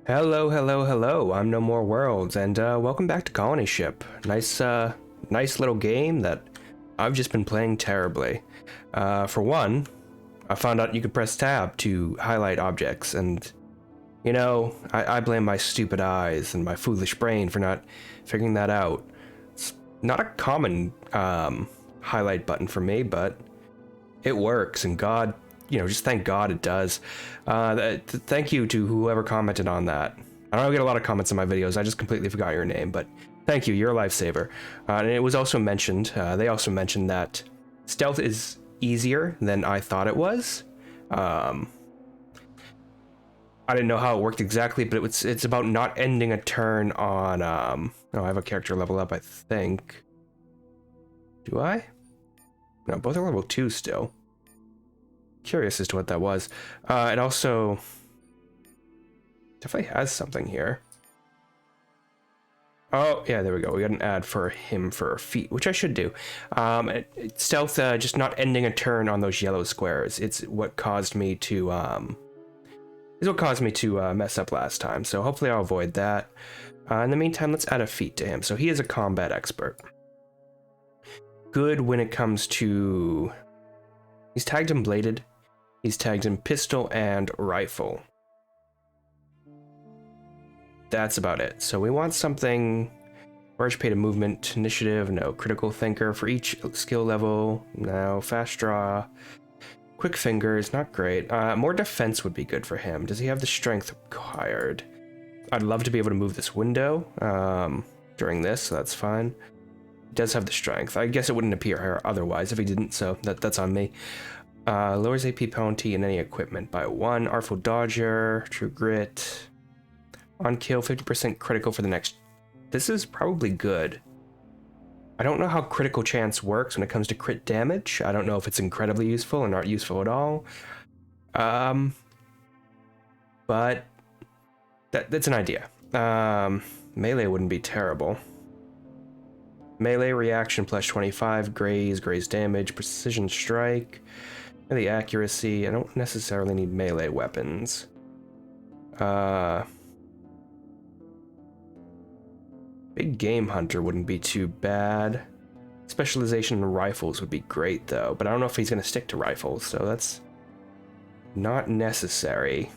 Hello, hello, hello. I'm No More Worlds, and welcome back to Colony Ship. Nice little game that I've just been playing terribly. For one, I found out you could press tab to highlight objects, and I blame my stupid eyes and my foolish brain for not figuring that out. It's not a common highlight button for me, but it works, and God, just thank God it does. Thank you to whoever commented on that. I don't get a lot of comments on my videos. I just completely forgot your name, but thank you. You're a lifesaver. And it was also mentioned, they also mentioned that stealth is easier than I thought it was. I didn't know how it worked exactly, but it's about not ending a turn on, oh, I have a character level up, I think. Do I? No, both are level 2 still. Curious as to what that was. It also definitely has something here. Oh, yeah, there we go. We got an ad for him for feet, which I should do. Stealth, just not ending a turn on those yellow squares. It's what caused me to, mess up last time. So hopefully I'll avoid that. In the meantime, let's add a feat to him. So he is a combat expert. Good when it comes to... He's tagged in bladed. He's tagged in pistol and rifle. That's about it. So we want something... Large pay to movement, initiative, no. Critical thinker for each skill level, no. Fast draw. Quick fingers, not great. More defense would be good for him. Does he have the strength required? I'd love to be able to move this window during this, so that's fine. He does have the strength. I guess it wouldn't appear here otherwise if he didn't, so that's on me. Lowers AP penalty in any equipment by 1. Artful Dodger, True Grit. On kill, 50% critical for the next... This is probably good. I don't know how critical chance works when it comes to crit damage. I don't know if it's incredibly useful or not useful at all. But that's an idea. Melee wouldn't be terrible. Melee reaction plus 25, graze damage, precision strike, and the accuracy. I don't necessarily need melee weapons. Big game hunter wouldn't be too bad. Specialization in rifles would be great though, but I don't know if he's going to stick to rifles, so that's not necessary.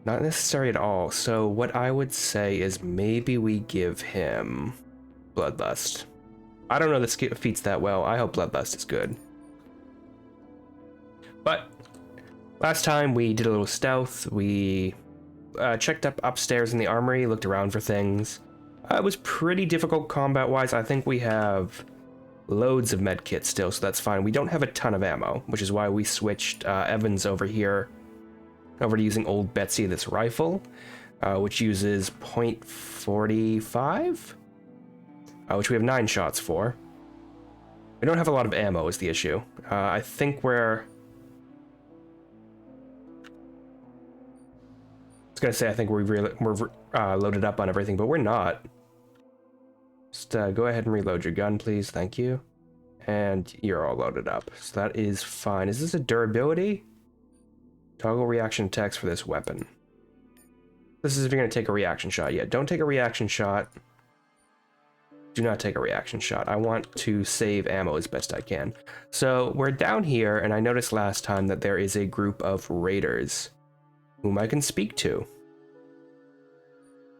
Not necessary at all. So what I would say is maybe we give him Bloodlust. I don't know the feats that well. I hope Bloodlust is good. But last time we did a little stealth. We checked up upstairs in the armory, looked around for things. It was pretty difficult combat-wise. I think we have loads of medkits still, so that's fine. We don't have a ton of ammo, which is why we switched Evans over here over to using old Betsy, this rifle, which uses .45, which we have 9 shots for. We don't have a lot of ammo is the issue. I think I was gonna say I think we're loaded up on everything, but we're not. Just go ahead and reload your gun, please. Thank you. And you're all loaded up, so that is fine. Is this a durability? Toggle reaction attacks for this weapon. This is if you're going to take a reaction shot. Yeah, don't take a reaction shot. Do not take a reaction shot. I want to save ammo as best I can. So we're down here, and I noticed last time that there is a group of raiders whom I can speak to.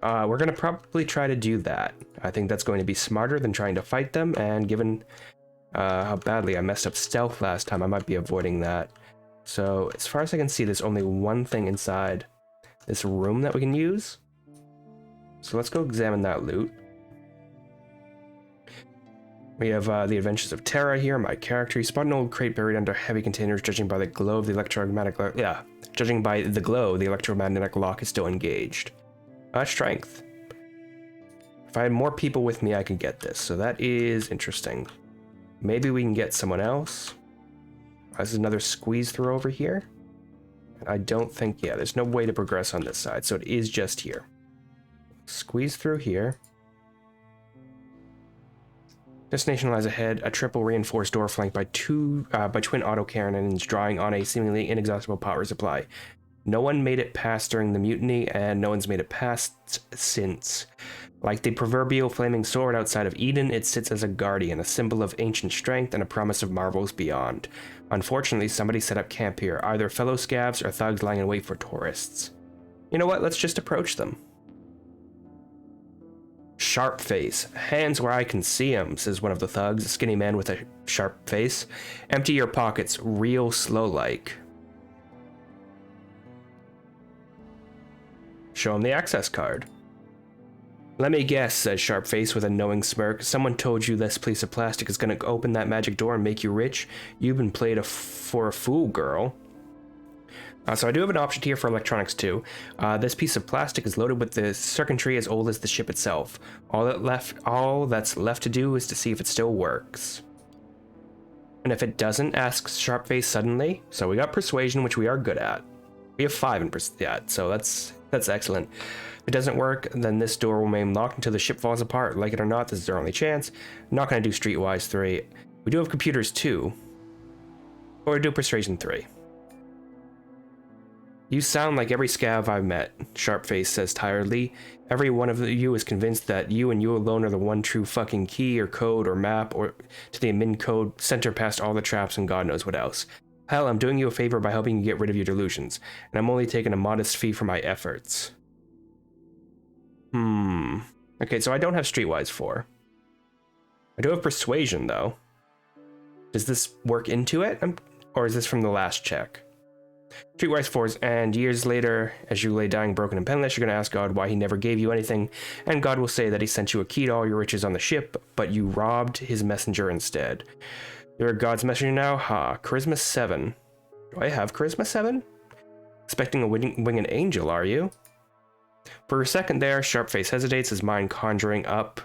We're going to probably try to do that. I think that's going to be smarter than trying to fight them, and given how badly I messed up stealth last time, I might be avoiding that. So, as far as I can see, there's only one thing inside this room that we can use. So let's go examine that loot. We have the Adventures of Terra here, my character. You spot an old crate buried under heavy containers. Judging by the glow of the electromagnetic lock is still engaged. Strength. If I had more people with me, I could get this. So that is interesting. Maybe we can get someone else. There's another squeeze through over here. And I don't think, yeah, there's no way to progress on this side, so it is just here. Squeeze through here. Destination lies ahead, a triple reinforced door flanked by twin auto cannons drawing on a seemingly inexhaustible power supply. No one made it past during the mutiny, and no one's made it past since. Like the proverbial flaming sword outside of Eden, it sits as a guardian, a symbol of ancient strength and a promise of marvels beyond. Unfortunately, somebody set up camp here, either fellow scavs or thugs lying in wait for tourists. You know what? Let's just approach them. Sharp face. Hands where I can see 'em, says one of the thugs, a skinny man with a sharp face. Empty your pockets, real slow-like. Show him the access card. Let me guess, says Sharpface with a knowing smirk. Someone told you this piece of plastic is gonna open that magic door and make you rich? You've been played for a fool, girl. So I do have an option here for electronics too. This piece of plastic is loaded with the circuitry as old as the ship itself. All that's left to do is to see if it still works. And if it doesn't, asks Sharpface suddenly. So we got persuasion, which we are good at. We have 5 in persuasion, so that's excellent. If it doesn't work, then this door will remain locked until the ship falls apart. Like it or not, this is our only chance. I'm not going to do Streetwise 3. We do have computers too. Or do Persuasion 3. You sound like every scav I've met, Sharpface says tiredly. Every one of you is convinced that you and you alone are the one true fucking key or code or map or to the admin code center past all the traps and God knows what else. Hell, I'm doing you a favor by helping you get rid of your delusions, and I'm only taking a modest fee for my efforts. Okay, so I don't have Streetwise 4. I do have Persuasion, though. Does this work into it? Or is this from the last check? Streetwise 4s, and years later, as you lay dying broken and penniless, you're going to ask God why he never gave you anything, and God will say that he sent you a key to all your riches on the ship, but you robbed his messenger instead. You're God's messenger now? Ha. Charisma 7. Do I have Charisma 7? Expecting a winged angel, are you? For a second there, Sharpface hesitates, his mind conjuring up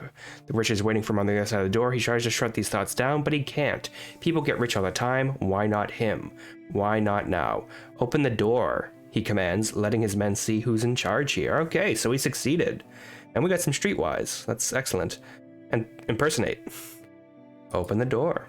the riches waiting for him on the other side of the door. He tries to shut these thoughts down, but he can't. People get rich all the time. Why not him? Why not now? Open the door, he commands, letting his men see who's in charge here. Okay, so he succeeded. And we got some Streetwise. That's excellent. And impersonate. Open the door.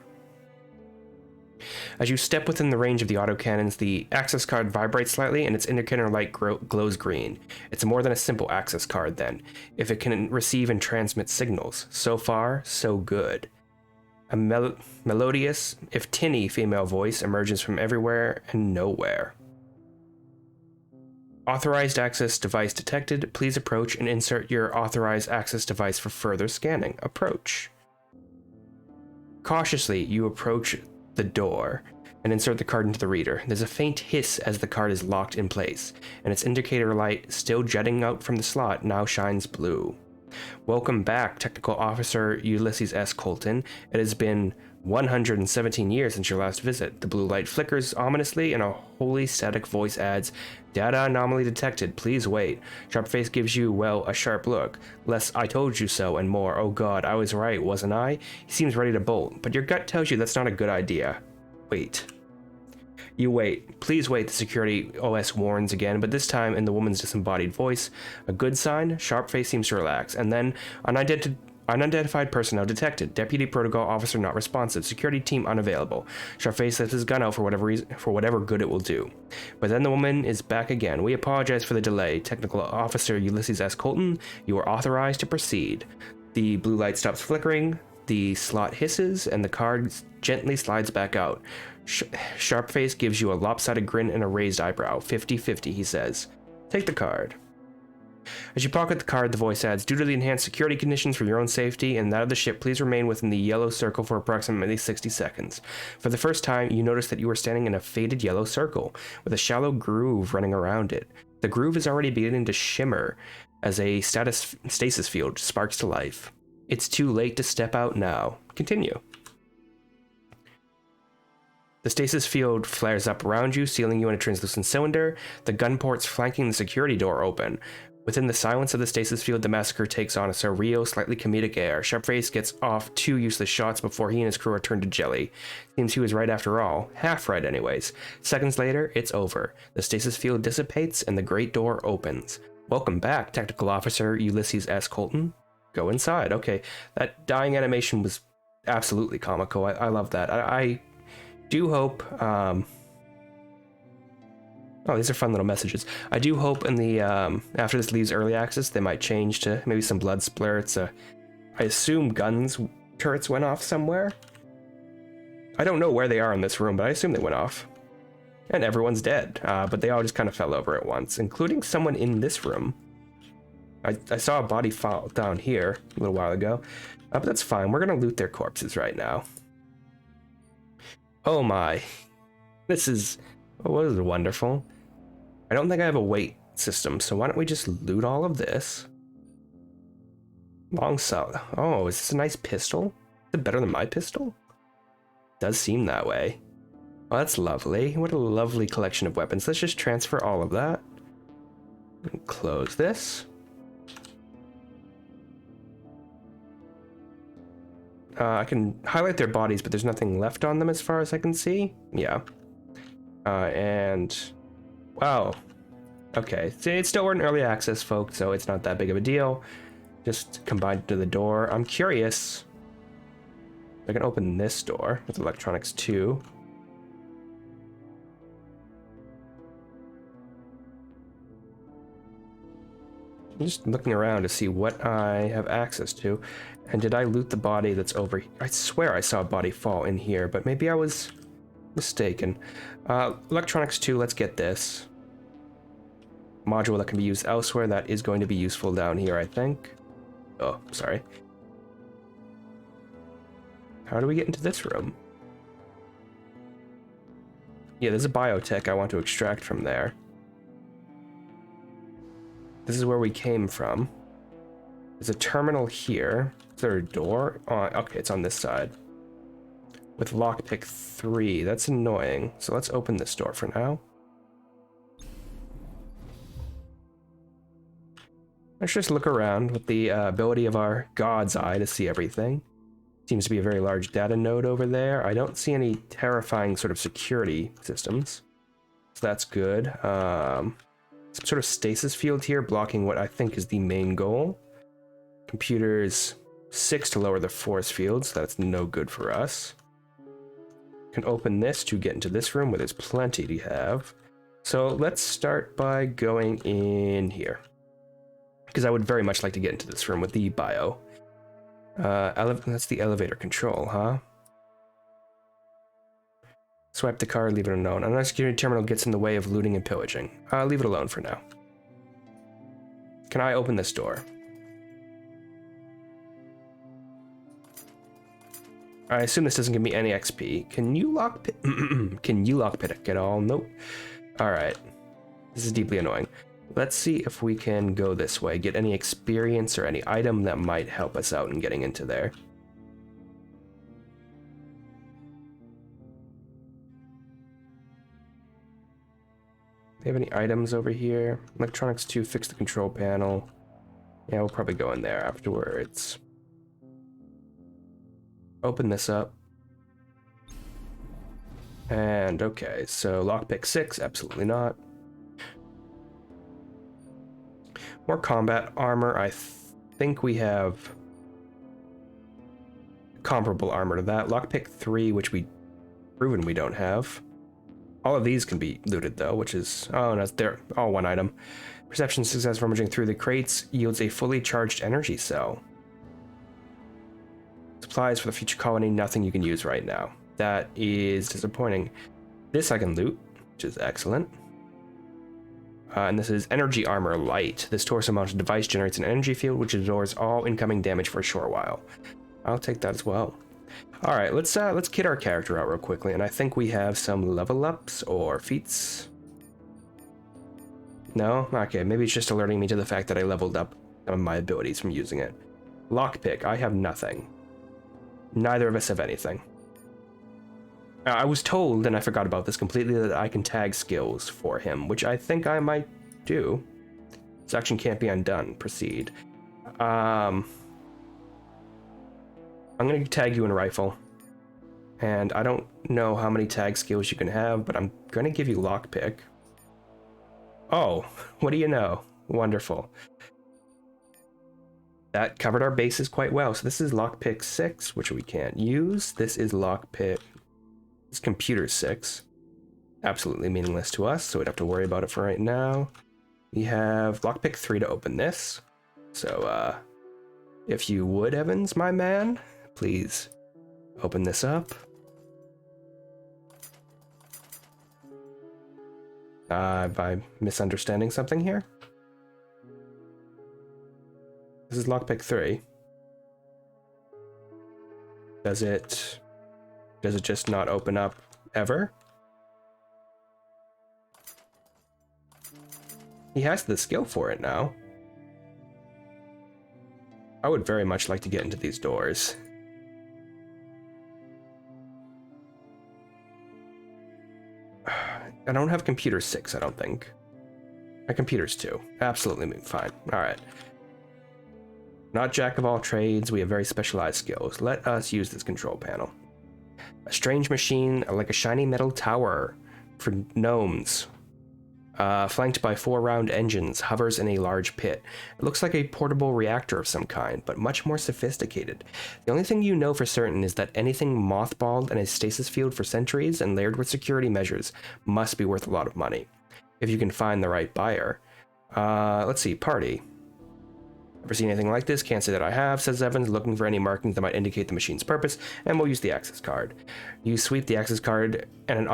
As you step within the range of the autocannons, the access card vibrates slightly and its indicator light glows green. It's more than a simple access card then, if it can receive and transmit signals. So far, so good. A melodious, if tinny, female voice emerges from everywhere and nowhere. Authorized access device detected. Please approach and insert your authorized access device for further scanning. Approach. Cautiously, you approach the door and insert the card into the reader. There's a faint hiss as the card is locked in place, and its indicator light, still jetting out from the slot, now shines blue. Welcome back, Technical Officer Ulysses S. Colton. It has been 117 years since your last visit. The blue light flickers ominously, and a wholly static voice adds, "Data anomaly detected. Please wait." Sharpface gives you, well, a sharp look. Less "I told you so" and more "Oh God, I was right, wasn't I?" He seems ready to bolt, but your gut tells you that's not a good idea. Wait. You wait. Please wait, the security OS warns again, but this time in the woman's disembodied voice. A good sign? Sharpface seems to relax, and then unidentified personnel detected. Deputy Protocol Officer not responsive. Security team unavailable. Sharpface lets his gun out for whatever good it will do. But then the woman is back again. We apologize for the delay. Technical Officer Ulysses S. Colton, you are authorized to proceed. The blue light stops flickering, the slot hisses, and the card gently slides back out. Sharpface gives you a lopsided grin and a raised eyebrow. 50-50, he says. Take the card. As you pocket the card, the voice adds, due to the enhanced security conditions for your own safety and that of the ship, please remain within the yellow circle for approximately 60 seconds. For the first time, you notice that you are standing in a faded yellow circle, with a shallow groove running around it. The groove is already beginning to shimmer as a stasis field sparks to life. It's too late to step out now. Continue. The stasis field flares up around you, sealing you in a translucent cylinder. The gun ports flanking the security door open. Within the silence of the stasis field, the massacre takes on a surreal, slightly comedic air. Sharpface gets off 2 useless shots before he and his crew are turned to jelly. Seems he was right after all. Half right anyways. Seconds later, it's over. The stasis field dissipates and the great door opens. Welcome back, Technical Officer Ulysses S. Colton. Go inside. Okay, that dying animation was absolutely comical. I love that. I do hope Oh, these are fun little messages. I do hope in the, after this leaves early access, they might change to maybe some blood splurts. I assume guns turrets went off somewhere. I don't know where they are in this room, but I assume they went off. And everyone's dead, but they all just kind of fell over at once, including someone in this room. I saw a body fall down here a little while ago, but that's fine. We're gonna loot their corpses right now. Oh my. This is wonderful. I don't think I have a weight system, so why don't we just loot all of this? Long cell. Oh, is this a nice pistol? Is it better than my pistol? Does seem that way. Oh, that's lovely. What a lovely collection of weapons. Let's just transfer all of that. And close this. I can highlight their bodies, but there's nothing left on them as far as I can see. Yeah. And... wow. Okay, so it's still in early access, folks, so it's not that big of a deal. Just combined to the door. I'm curious. I can open this door with electronics 2. I'm just looking around to see what I have access to. And did I loot the body that's over here? I swear I saw a body fall in here, but maybe I was mistaken. Electronics 2, let's get this. Module that can be used elsewhere, that is going to be useful down here, I think. Oh, sorry. How do we get into this room? Yeah, there's a biotech I want to extract from there. This is where we came from. There's a terminal here. Is there a door? Oh, okay, it's on this side. With lockpick 3. That's annoying. So let's open this door for now. Let's just look around with the ability of our God's Eye to see everything. Seems to be a very large data node over there. I don't see any terrifying sort of security systems. So that's good. Some sort of stasis field here blocking what I think is the main goal. Computers 6 to lower the force field, so that's no good for us. Can open this to get into this room where there's plenty to have. So let's start by going in here, because I would very much like to get into this room with the bio. That's the elevator control, huh? Swipe the card, leave it alone. Another security terminal gets in the way of looting and pillaging. Leave it alone for now. Can I open this door? I assume this doesn't give me any XP. Can you lockpick at all? Nope. Alright. This is deeply annoying. Let's see if we can go this way, get any experience or any item that might help us out in getting into there. They have any items over here? Electronics 2, fix the control panel. Yeah, we'll probably go in there afterwards. Open this up. And okay, so lockpick 6, absolutely not. More combat armor. I think we have comparable armor to that. Lockpick 3, which we proven we don't have. All of these can be looted though, which is, oh no, they're all one item. Perception success rummaging through the crates yields a fully charged energy cell. Supplies for the future colony, nothing you can use right now. That is disappointing. This I can loot, which is excellent. And this is energy armor light. This torso-mounted device generates an energy field which absorbs all incoming damage for a short while. I'll take that as well. All right, let's kit our character out real quickly, and I think we have some level ups or feats. No? Okay, maybe it's just alerting me to the fact that I leveled up some of my abilities from using it. Lockpick, I have nothing. Neither of us have anything. I was told, and I forgot about this completely, that I can tag skills for him, which I think I might do. This action can't be undone. Proceed. I'm going to tag you in rifle. And I don't know how many tag skills you can have, but I'm going to give you lockpick. Oh, what do you know? Wonderful. That covered our bases quite well. So this is lockpick 6, which we can't use. This is lockpick... It's computer 6. absolutely meaningless to us, so we don't have to worry about it for right now. We have lockpick 3 to open this. So, if you would, Evans, my man, please open this up. Am I misunderstanding something here? This is lockpick 3. Does it just not open up ever? He has the skill for it now. I would very much like to get into these doors. I don't have computer 6, I don't think. My computer's 2. Absolutely fine. Alright. Not jack of all trades, we have very specialized skills. Let us use this control panel. A strange machine like a shiny metal tower for gnomes. Flanked by 4 round engines, hovers in a large pit. It looks like a portable reactor of some kind, but much more sophisticated. The only thing you know for certain is that anything mothballed in a stasis field for centuries and layered with security measures must be worth a lot of money. If you can find the right buyer. Let's see, party. Ever seen anything like this? Can't say that I have, says Evans, looking for any markings that might indicate the machine's purpose, and we'll use the access card. You sweep the access card, and an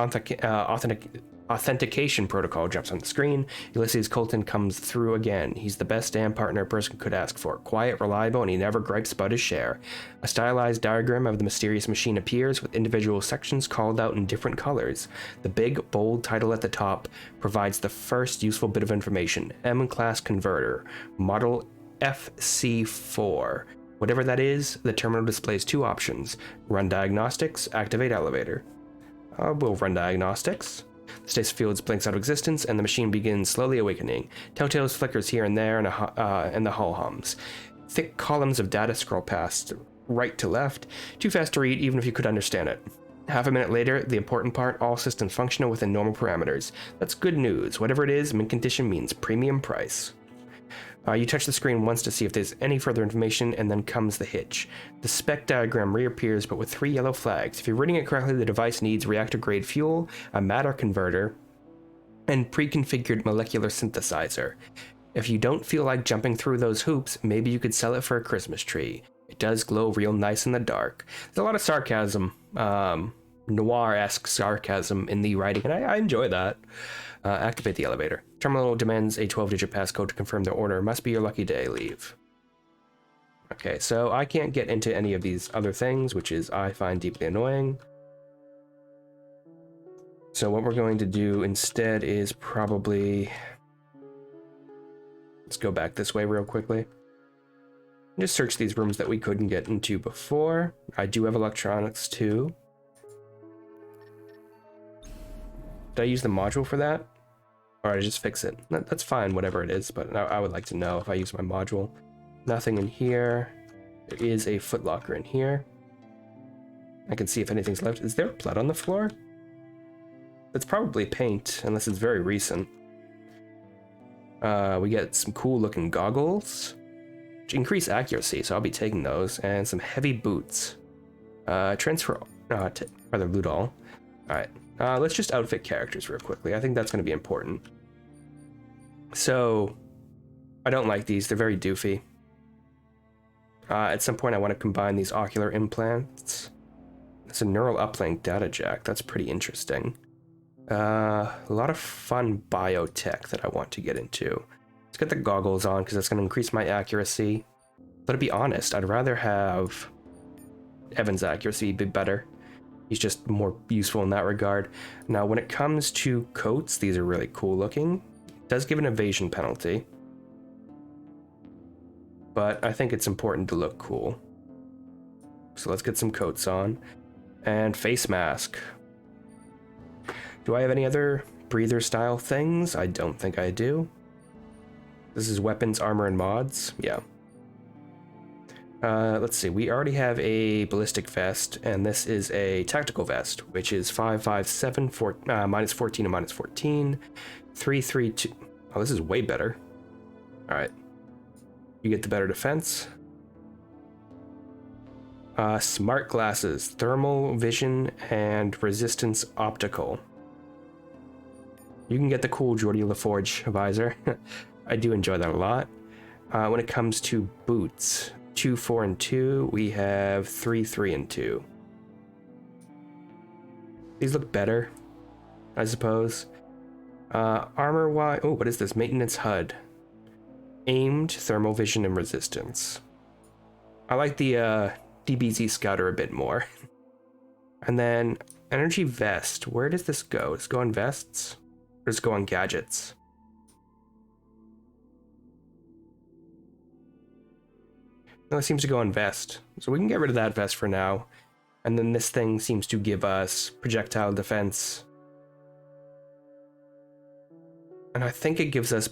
authentication protocol jumps on the screen. Ulysses Colton comes through again. He's the best damn partner a person could ask for. Quiet, reliable, and he never gripes about his share. A stylized diagram of the mysterious machine appears, with individual sections called out in different colors. The big, bold title at the top provides the first useful bit of information. M-class converter. Model FC4. Whatever that is, the terminal displays 2 options. Run diagnostics, activate elevator. We'll run diagnostics. The stasis field blinks out of existence, and the machine begins slowly awakening. Telltales flickers here and there, and the hull hums. Thick columns of data scroll past, right to left, too fast to read even if you could understand it. Half a minute later, the important part, all systems functional within normal parameters. That's good news. Whatever it is, mint condition means premium price. You touch the screen once to see if there's any further information, and then comes the hitch. The spec diagram reappears, but with 3 yellow flags. If you're reading it correctly, the device needs reactor-grade fuel, a matter converter, and pre-configured molecular synthesizer. If you don't feel like jumping through those hoops, maybe you could sell it for a Christmas tree. It does glow real nice in the dark. There's a lot of sarcasm, noir-esque sarcasm in the writing, and I enjoy that. Activate the elevator. Terminal demands a 12-digit passcode to confirm the order. Must be your lucky day. Leave. Okay, so I can't get into any of these other things, which is I find deeply annoying. So what we're going to do instead is probably... Let's go back this way real quickly. Just search these rooms that we couldn't get into before. I do have electronics too. Did I use the module for that? Or did I just fix it? That's fine, whatever it is, but I would like to know if I use my module. Nothing in here. There is a footlocker in here. I can see if anything's left. Is there blood on the floor? That's probably paint, unless it's very recent. We get some cool looking goggles, which increase accuracy, so I'll be taking those, and some heavy boots. Transfer, rather loot all. Alright, let's just outfit characters real quickly. I think that's going to be important. So, I don't like these, they're very doofy. At some point I want to combine these ocular implants. It's a neural uplink data jack, that's pretty interesting. A lot of fun biotech that I want to get into. Let's get the goggles on because that's going to increase my accuracy. But to be honest, I'd rather have Evan's accuracy be better. He's just more useful in that regard. Now, when it comes to coats, these are really cool looking. It does give an evasion penalty, but I think it's important to look cool. So let's get some coats on. And face mask. Do I have any other breather style things? I don't think I do. This is weapons, armor, and mods. Yeah. Let's see. We already have a ballistic vest, and this is a tactical vest, which is 557, minus 14 and minus 14. 332. Oh, this is way better. All right. You get the better defense. Smart glasses, thermal vision, and resistance optical. You can get the cool Geordie LaForge visor. I do enjoy that a lot. When it comes to boots, 2, 4, and 2, we have 3, 3, and 2. These look better, I suppose. Armor-wise, oh, what is this? Maintenance HUD. Aimed, thermal vision, and resistance. I like the DBZ Scouter a bit more. And then energy vest. Where does this go? Does it go on vests? Or does it go on gadgets? No, it seems to go on vest. So we can get rid of that vest for now. And then this thing seems to give us projectile defense. And I think it gives us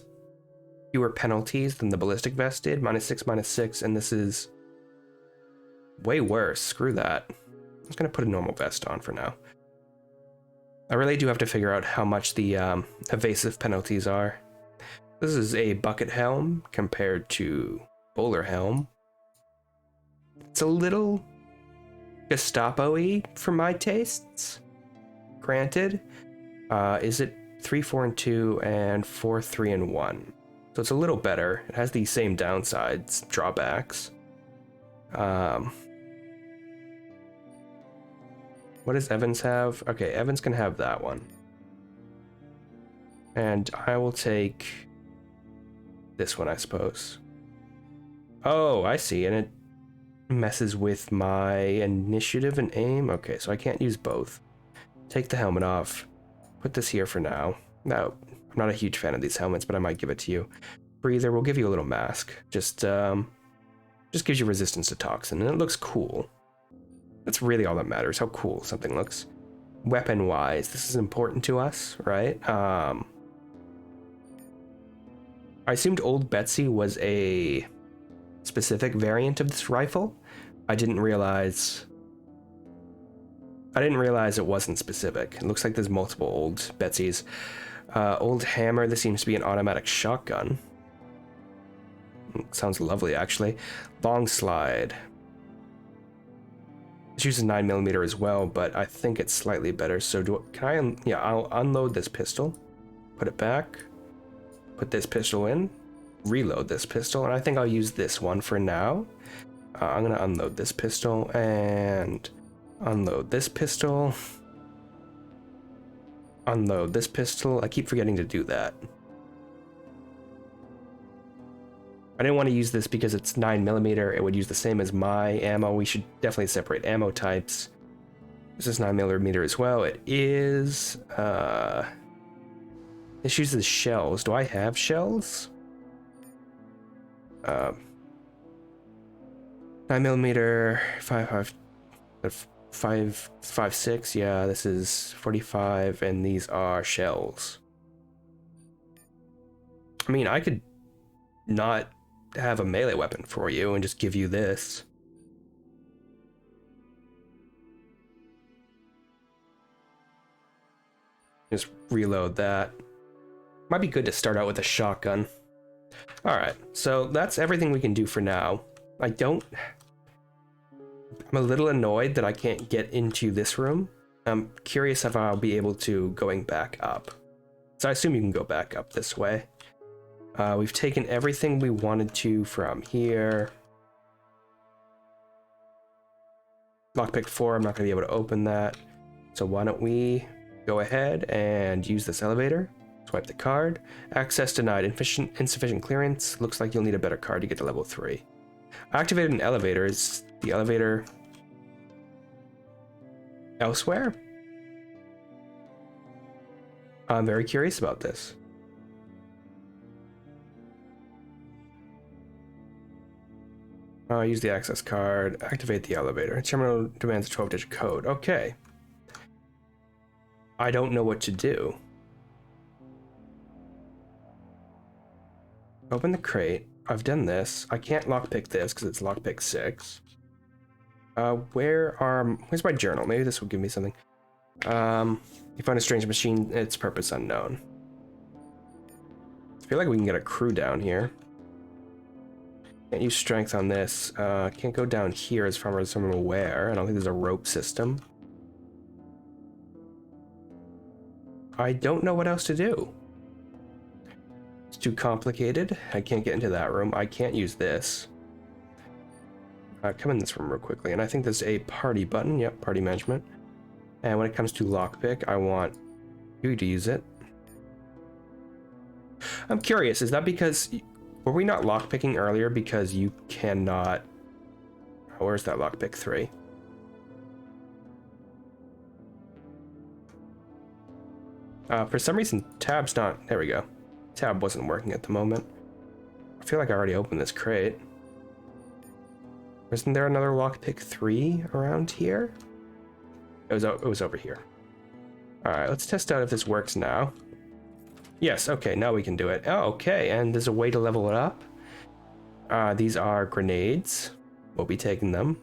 fewer penalties than the ballistic vest did. -6, -6, and this is way worse. Screw that. I'm just gonna put a normal vest on for now. I really do have to figure out how much the evasive penalties are. This is a bucket helm compared to bowler helm. It's a little Gestapo-y for my tastes. Granted, is it 3, 4, and 2 and 4, 3, and 1? So it's a little better. It has the same downsides, drawbacks. What does Evans have? Okay, Evans can have that one. And I will take this one, I suppose. Oh, I see, and it messes with my initiative and aim. Okay, so I can't use both. Take the helmet off. Put this here for now. No, I'm not a huge fan of these helmets, but I might give it to you. Breather, we'll give you a little mask. Just gives you resistance to toxin, and it looks cool. That's really all that matters, how cool something looks. Weapon-wise, this is important to us, right? I assumed Old Betsy was a specific variant of this rifle. I didn't realize it wasn't specific. It looks like there's multiple Old Betsy's. Old Hammer, this seems to be an automatic shotgun. Sounds lovely, actually. Long Slide. This uses 9mm as well, but I think it's slightly better. So I'll unload this pistol, put it back, put this pistol in, reload this pistol, and I think I'll use this one for now. I'm gonna unload this pistol and unload this pistol. Unload this pistol. I keep forgetting to do that. I didn't want to use this because it's 9mm. It would use the same as my ammo. We should definitely separate ammo types. This is 9mm as well. It is... this uses shells. Do I have shells? 9mm, 5.56. Yeah, this is 45, and these are shells. I mean, I could not have a melee weapon for you and just give you this. Just reload that. Might be good to start out with a shotgun. Alright, so that's everything we can do for now. I'm a little annoyed that I can't get into this room. I'm curious if I'll be able to going back up. So I assume you can go back up this way. We've taken everything we wanted to from here. Lockpick 4, I'm not going to be able to open that. So why don't we go ahead and use this elevator. Swipe the card. Access denied. Insufficient clearance. Looks like you'll need a better card to get to level 3. I activated an elevator. Is the elevator elsewhere? I'm very curious about this. Use the access card. Activate the elevator. Terminal demands a 12-digit code. Okay. I don't know what to do. Open the crate. I've done this. I can't lockpick this because it's lockpick 6. Where's my journal? Maybe this will give me something. You find a strange machine, its purpose unknown. I feel like we can get a crew down here. Can't use strength on this. Can't go down here as far as I'm aware. I don't think there's a rope system. I don't know what else to do. It's too complicated. I can't get into that room. I can't use this. Come in this room real quickly, and I think there's a party button. Yep, party management. And when it comes to lockpick, I want you to use it. I'm curious, is that because... Were we not lockpicking earlier because you cannot... Oh, where's that lockpick 3? For some reason, tab's not... There we go. Tab wasn't working at the moment. I feel like I already opened this crate. Isn't there another lockpick 3 around here? It was over here. Alright, let's test out if this works now. Yes, okay, now we can do it. Oh, okay, and there's a way to level it up. These are grenades. We'll be taking them.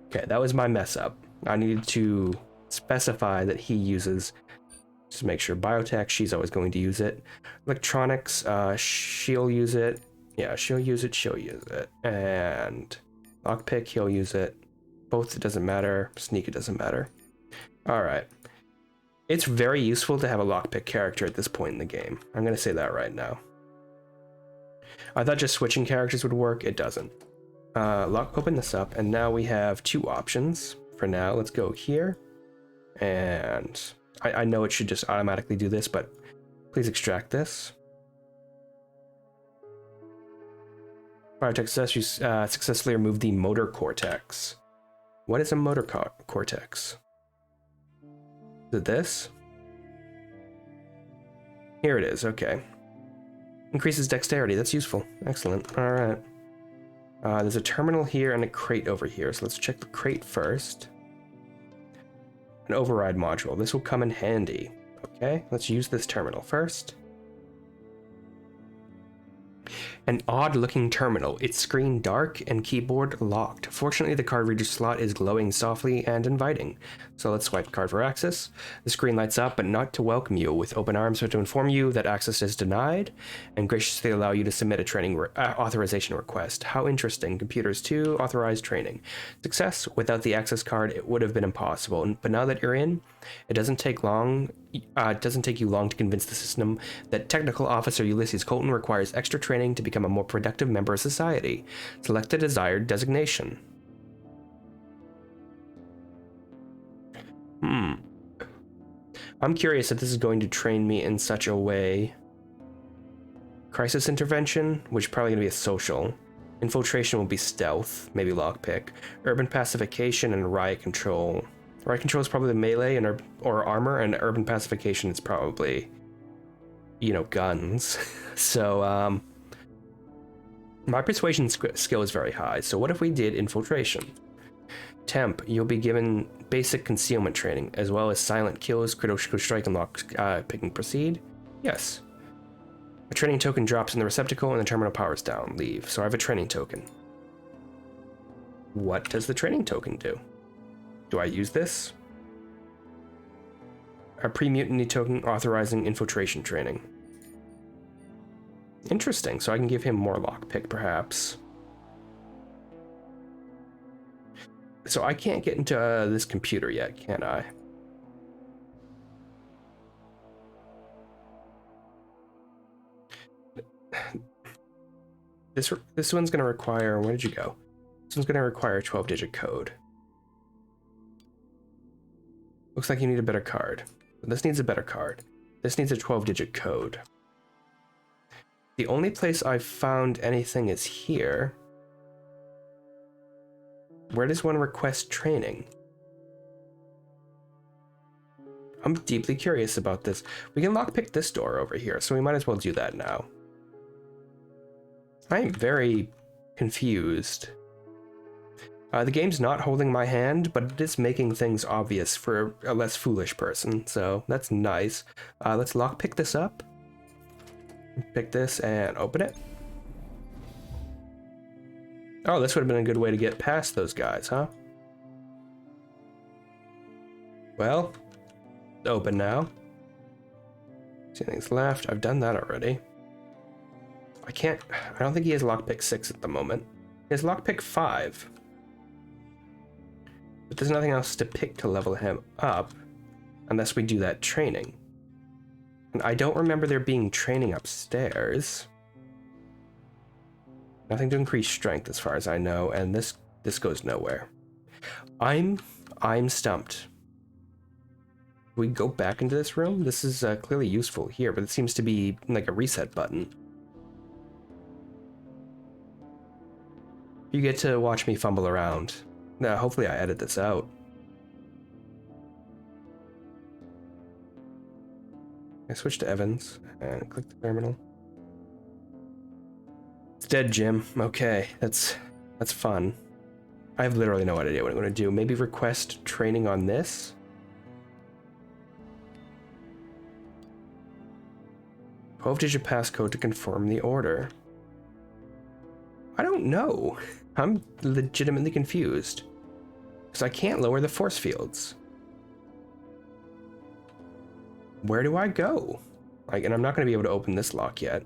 Okay, that was my mess up. I needed to specify that he uses... Just make sure. Biotech, she's always going to use it. Electronics, she'll use it. Yeah, she'll use it, And lockpick, he'll use it. Both, it doesn't matter. Sneak, it doesn't matter. Alright. It's very useful to have a lockpick character at this point in the game. I'm going to say that right now. I thought just switching characters would work. It doesn't. Open this up, and now we have 2 options. For now, let's go here. And I know it should just automatically do this, but please extract this. Biotech success, you successfully removed the motor cortex. What is a motor cortex? Is it this? Here it is, okay. Increases dexterity, that's useful. Excellent, alright. There's a terminal here and a crate over here, so let's check the crate first. An override module, this will come in handy. Okay, let's use this terminal first. An odd-looking terminal, its screen dark and keyboard locked. Fortunately, the card reader slot is glowing softly and inviting. So let's swipe card for access. The screen lights up, but not to welcome you, with open arms to inform you that access is denied, and graciously allow you to submit a training authorization request. How interesting. Computers 2, authorized training. Success. Without the access card, it would have been impossible. But now that you're in, it doesn't take long. It doesn't take you long to convince the system that Technical Officer Ulysses Colton requires extra training to become a more productive member of society. Select the desired designation. I'm curious if this is going to train me in such a way. Crisis intervention, which is probably going to be a social. Infiltration will be stealth, maybe lockpick. Urban pacification and riot control. Riot control is probably the melee and or armor, and urban pacification is probably, you know, guns. So, my persuasion skill is very high. So what if we did infiltration? Temp, you'll be given basic concealment training, as well as silent kills, critical strike, and lock picking. Proceed? Yes. A training token drops in the receptacle and the terminal powers down. Leave. So I have a training token. What does the training token do? Do I use this? A pre-mutiny token authorizing infiltration training. Interesting, so I can give him more lockpick, perhaps. So I can't get into this computer yet, can I? This one's gonna require, where did you go? This one's gonna require a 12-digit code. Looks like you need a better card. This needs a better card. This needs a 12-digit code. The only place I've found anything is here. Where does one request training? I'm deeply curious about this. We can lockpick this door over here, so we might as well do that now. I am very confused. The game's not holding my hand, but it is making things obvious for a less foolish person, so that's nice. Let's lockpick this up. Pick this and open it. Oh, this would have been a good way to get past those guys, huh? Well, open now. See anything's left. I've done that already. I don't think he has lockpick 6 at the moment. He has lockpick 5. But there's nothing else to pick to level him up. unless we do that training. And I don't remember there being training upstairs. Nothing to increase strength as far as I know, and this goes nowhere. I'm stumped. We go back into this room? This is clearly useful here, but it seems to be like a reset button. You get to watch me fumble around. Now, hopefully I edit this out. I switch to Evans and click the terminal. It's dead, Jim. Okay, that's fun. I have literally no idea what I'm going to do. Maybe request training on this? 12-digit passcode to confirm the order. I don't know. I'm legitimately confused. Because I can't lower the force fields. Where do I go? Like, and I'm not going to be able to open this lock yet.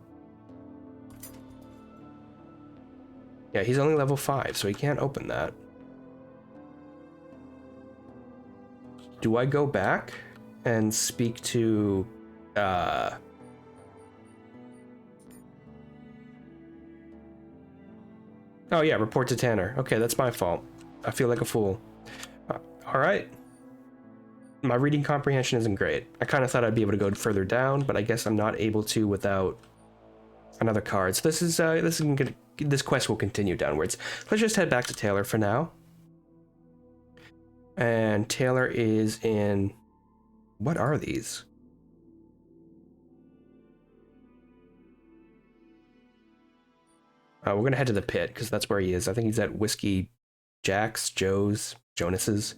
Yeah, he's only level 5, so he can't open that. Do I go back and speak to... Oh yeah, report to Tanner. Okay, that's my fault. I feel like a fool. Alright. My reading comprehension isn't great. I kind of thought I'd be able to go further down, but I guess I'm not able to without another card. So this quest will continue downwards. Let's just head back to Taylor for now. And Taylor is in... What are these? We're gonna head to the pit, because that's where he is. I think he's at Whiskey Jack's, Jonas's.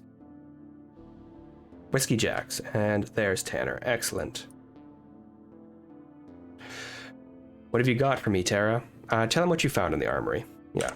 Whiskey Jack's, and there's Tanner. Excellent. What have you got for me, Tara? Tell him what you found in the armory. Yeah.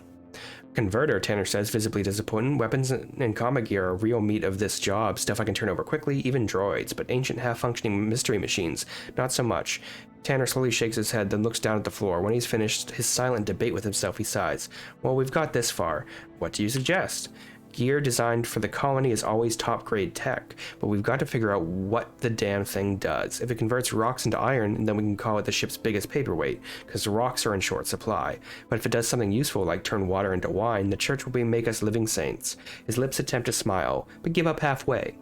Converter, Tanner says, visibly disappointed. Weapons and combat gear are real meat of this job. Stuff I can turn over quickly, even droids, but ancient half-functioning mystery machines, not so much. Tanner slowly shakes his head, then looks down at the floor. When he's finished his silent debate with himself, he sighs. Well, we've got this far. What do you suggest? Gear designed for the colony is always top-grade tech, but we've got to figure out what the damn thing does. If it converts rocks into iron, then we can call it the ship's biggest paperweight, because the rocks are in short supply. But if it does something useful, like turn water into wine, the church will make us living saints. His lips attempt to smile, but give up halfway.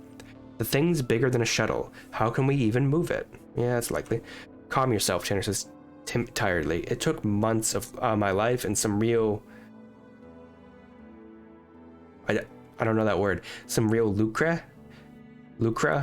The thing's bigger than a shuttle. How can we even move it? Yeah, it's likely. Calm yourself, Tanner says tiredly. It took months of my life and some real... I don't know that word. Some real lucre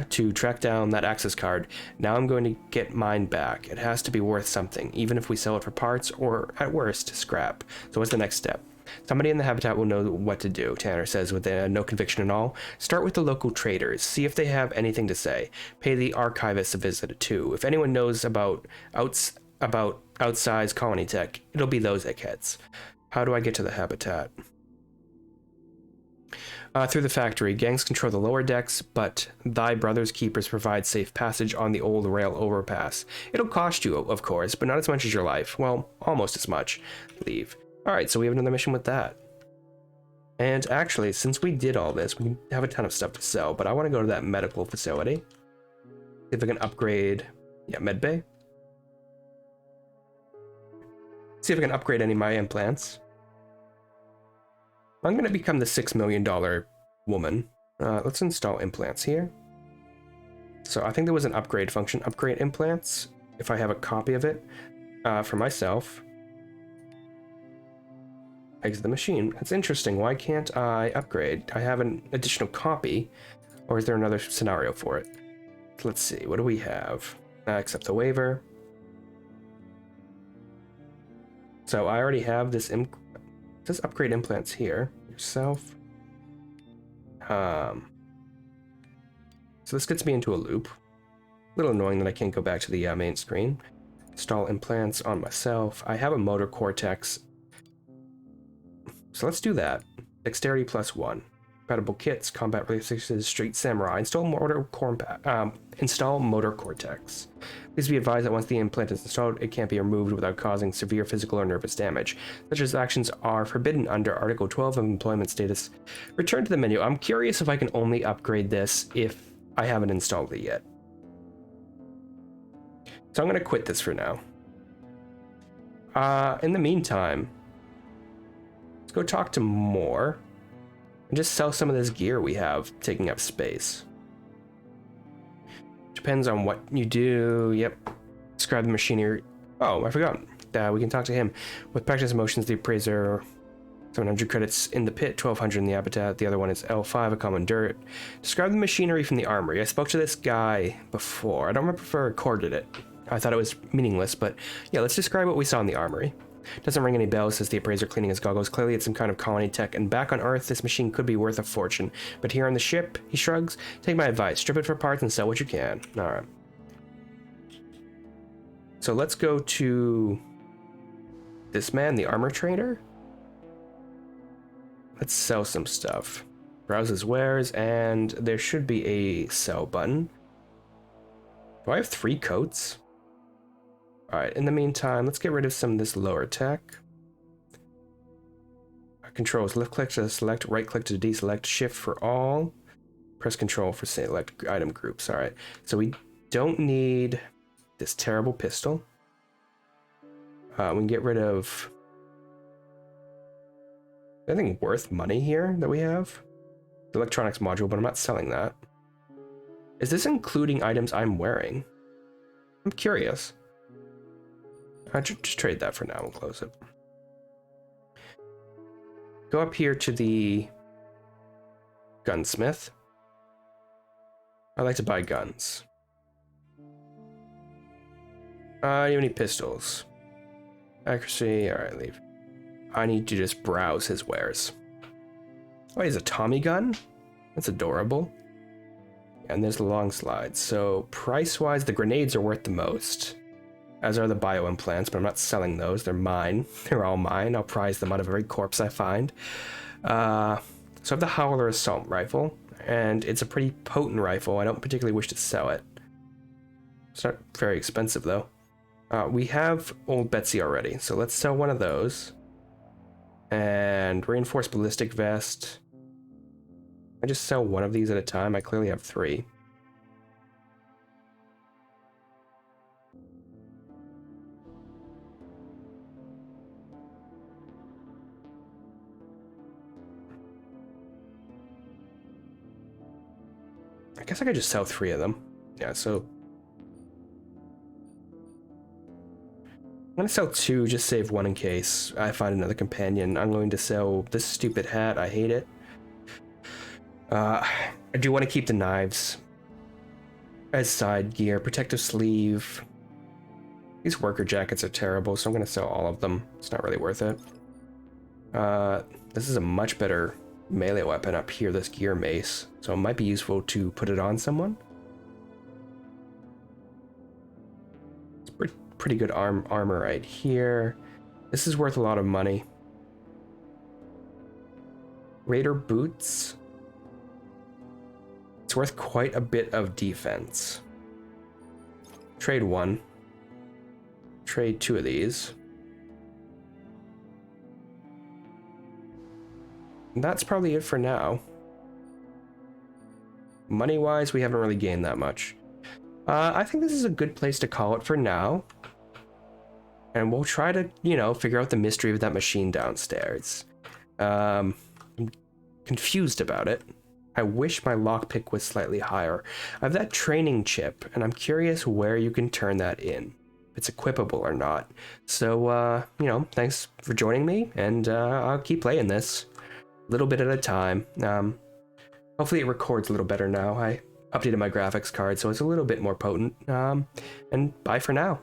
to track down that access card. Now I'm going to get mine back. It has to be worth something, even if we sell it for parts or, at worst, scrap. So what's the next step? Somebody in the habitat will know what to do, Tanner says with no conviction at all. Start with the local traders. See if they have anything to say. Pay the archivists a visit, too. If anyone knows about outsized colony tech, it'll be those eggheads. How do I get to the habitat? Through the factory. Gangs control the lower decks, but thy brother's keepers provide safe passage on the old rail overpass. It'll cost you, of course, but not as much as your life. Well, almost as much. Leave. Alright, so we have another mission with that. And actually, since we did all this, we have a ton of stuff to sell, but I want to go to that medical facility. See if I can upgrade... Yeah, medbay. See if I can upgrade any of my implants. I'm going to become the $6 million woman. Let's install implants here. So I think there was an upgrade function. Upgrade implants, if I have a copy of it, for myself. Exit the machine. That's interesting. Why can't I upgrade? I have an additional copy, or is there another scenario for it? Let's see. What do we have? Accept the waiver. So I already have this Just upgrade implants here. Yourself. So this gets me into a loop. A little annoying that I can't go back to the main screen. Install implants on myself. I have a motor cortex. So let's do that. Dexterity +1. Compatible kits, combat reflexes, street samurai. Install motor cortex. Please be advised that once the implant is installed, it can't be removed without causing severe physical or nervous damage. Such as actions are forbidden under Article 12 of Employment Status. Return to the menu. I'm curious if I can only upgrade this if I haven't installed it yet. So I'm going to quit this for now. In the meantime, let's go talk to more and just sell some of this gear we have taking up space. Depends on what you do. Yep. Describe the machinery. Oh, I forgot. We can talk to him. With practice motions, the appraiser, 700 credits in the pit, 1200 in the habitat. The other one is L5, a common dirt. Describe the machinery from the armory. I spoke to this guy before. I don't remember if I recorded it. I thought it was meaningless, but yeah, let's describe what we saw in the armory. Doesn't ring any bells, says the appraiser, cleaning his goggles. Clearly it's some kind of colony tech, and back on Earth, this machine could be worth a fortune. But here on the ship, he shrugs, take my advice, strip it for parts and sell what you can. Alright. So let's go to this man, the armor trader. Let's sell some stuff. Browse his wares, and there should be a sell button. Do I have 3 coats? Alright, in the meantime, let's get rid of some of this lower tech. Controls, left click to select, right click to deselect, shift for all. Press control for select item groups. Alright, so we don't need this terrible pistol. We can get rid of anything worth money here that we have. The electronics module, but I'm not selling that. Is this including items I'm wearing? I'm curious. I'll just trade that for now and close it. Go up here to the gunsmith. I like to buy guns. Do you have any pistols? Accuracy, alright, leave. I need to just browse his wares. Oh, he has a Tommy gun? That's adorable. And there's the long slides. So price-wise, the grenades are worth the most. As are the bio-implants, but I'm not selling those. They're mine. They're all mine. I'll prize them out of every corpse I find. So I have the Howler assault rifle, and it's a pretty potent rifle. I don't particularly wish to sell it. It's not very expensive, though. We have Old Betsy already, so let's sell one of those. And reinforced ballistic vest. I just sell one of these at a time. I clearly have 3. I guess I could just sell 3 of them. Yeah, so I'm gonna sell 2, just save 1 in case I find another companion. I'm going to sell this stupid hat. I hate it. I do want to keep the knives as side gear. Protective sleeve. These worker jackets are terrible, so I'm gonna sell all of them. It's not really worth it. This is a much better melee weapon up here, this gear mace, so it might be useful to put it on someone. It's pretty good armor right here. This is worth a lot of money. Raider boots. It's worth quite a bit of defense. Trade 1. Trade 2 of these. That's probably it for now. Money-wise, we haven't really gained that much. I think this is a good place to call it for now. And we'll try to, figure out the mystery of that machine downstairs. I'm confused about it. I wish my lockpick was slightly higher. I have that training chip, and I'm curious where you can turn that in. If it's equipable or not. So, thanks for joining me, and I'll keep playing this. A little bit at a time. Hopefully it records a little better now. I updated my graphics card, so it's a little bit more potent. And bye for now.